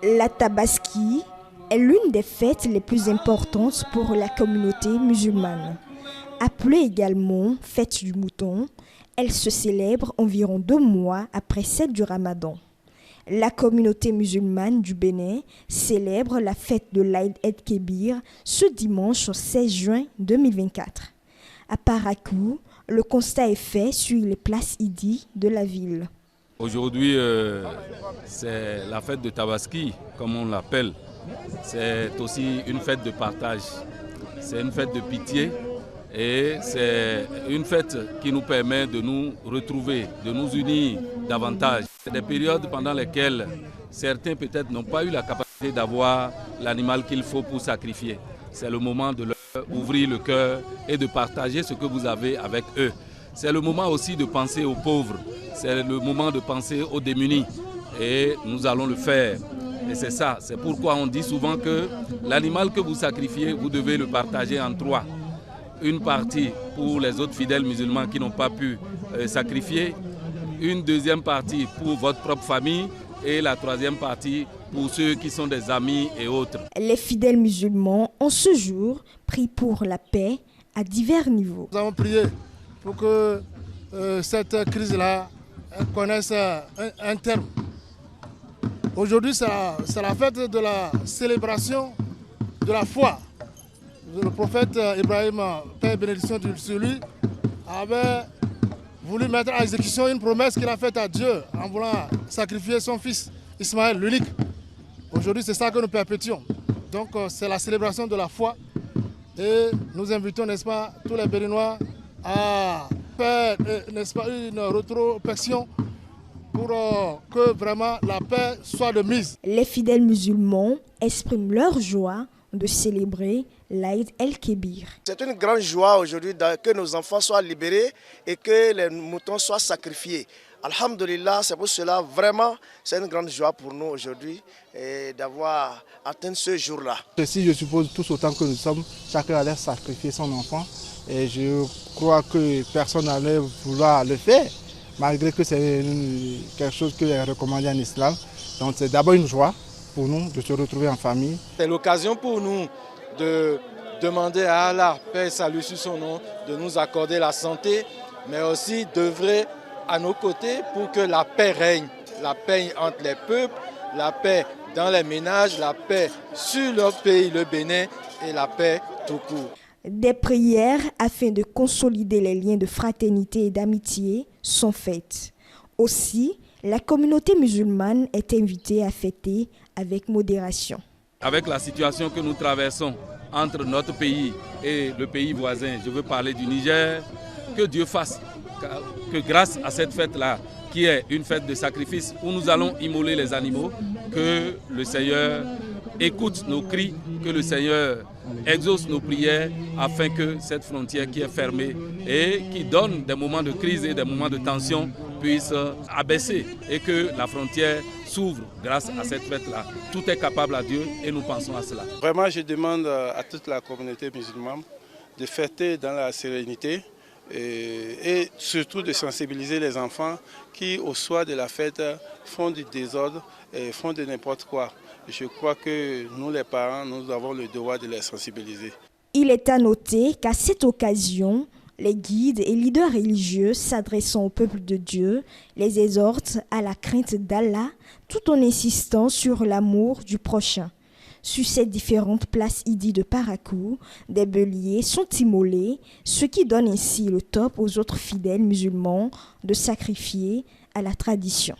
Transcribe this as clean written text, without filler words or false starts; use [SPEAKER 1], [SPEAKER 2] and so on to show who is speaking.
[SPEAKER 1] La Tabaski est l'une des fêtes les plus importantes pour la communauté musulmane. Appelée également fête du mouton, elle se célèbre environ 2 mois après celle du Ramadan. La communauté musulmane du Bénin célèbre la fête de l'Aïd el-Kébir ce dimanche 16 juin 2024. À Parakou, le constat est fait sur les places Idi de la ville.
[SPEAKER 2] Aujourd'hui, c'est la fête de Tabaski, comme on l'appelle. C'est aussi une fête de partage. C'est une fête de pitié et c'est une fête qui nous permet de nous retrouver, de nous unir davantage. C'est des périodes pendant lesquelles certains peut-être n'ont pas eu la capacité d'avoir l'animal qu'il faut pour sacrifier. C'est le moment de leur ouvrir le cœur et de partager ce que vous avez avec eux. C'est le moment aussi de penser aux pauvres, c'est le moment de penser aux démunis et nous allons le faire. Et c'est ça, c'est pourquoi on dit souvent que l'animal que vous sacrifiez, vous devez le partager en 3. Une partie pour les autres fidèles musulmans qui n'ont pas pu sacrifier, une deuxième partie pour votre propre famille et la troisième partie pour ceux qui sont des amis et autres.
[SPEAKER 1] Les fidèles musulmans ont ce jour prié pour la paix à divers niveaux.
[SPEAKER 3] Nous avons prié pour que cette crise-là connaisse un terme. Aujourd'hui, c'est la fête de la célébration de la foi. Le prophète Ibrahim, paix et bénédiction sur lui, avait voulu mettre en exécution une promesse qu'il a faite à Dieu en voulant sacrifier son fils Ismaël, l'unique. Aujourd'hui, c'est ça que nous perpétuons. Donc, c'est la célébration de la foi. Et nous invitons, n'est-ce pas, tous les Béninois à faire, n'est-ce pas, une rétrospection pour que vraiment la paix soit de mise.
[SPEAKER 1] Les fidèles musulmans expriment leur joie de célébrer l'Aïd el-Kébir.
[SPEAKER 4] C'est une grande joie aujourd'hui que nos enfants soient libérés et que les moutons soient sacrifiés. Alhamdulillah, c'est pour cela vraiment c'est une grande joie pour nous aujourd'hui d'avoir atteint ce jour-là.
[SPEAKER 5] Si je suppose tous autant que nous sommes, chacun allait sacrifier son enfant et je crois que personne n'allait vouloir le faire, malgré que c'est quelque chose qui est recommandé en islam. Donc c'est d'abord une joie pour nous de se retrouver en famille.
[SPEAKER 6] C'est l'occasion pour nous de demander à Allah, paix et salut sur son nom, de nous accorder la santé, mais aussi d'œuvrer à nos côtés pour que la paix règne. La paix entre les peuples, la paix dans les ménages, la paix sur leur pays, le Bénin, et la paix tout court.
[SPEAKER 1] Des prières afin de consolider les liens de fraternité et d'amitié sont faites. Aussi, la communauté musulmane est invitée à fêter avec modération.
[SPEAKER 2] Avec la situation que nous traversons entre notre pays et le pays voisin, je veux parler du Niger, que Dieu fasse que grâce à cette fête-là, qui est une fête de sacrifice où nous allons immoler les animaux, que le Seigneur écoute nos cris, que le Seigneur exauce nos prières afin que cette frontière qui est fermée et qui donne des moments de crise et des moments de tension puisse abaisser et que la frontière s'ouvre grâce à cette fête-là. Tout est capable à Dieu et nous pensons à cela.
[SPEAKER 7] Vraiment, je demande à toute la communauté musulmane de fêter dans la sérénité et surtout de sensibiliser les enfants qui, au soir de la fête, font du désordre et font de n'importe quoi. Je crois que nous, les parents, nous avons le devoir de les sensibiliser.
[SPEAKER 1] Il est à noter qu'à cette occasion, les guides et leaders religieux s'adressant au peuple de Dieu les exhortent à la crainte d'Allah tout en insistant sur l'amour du prochain. Sur ces différentes places Idi de Parakou, des béliers sont immolés, ce qui donne ainsi le top aux autres fidèles musulmans de sacrifier à la tradition.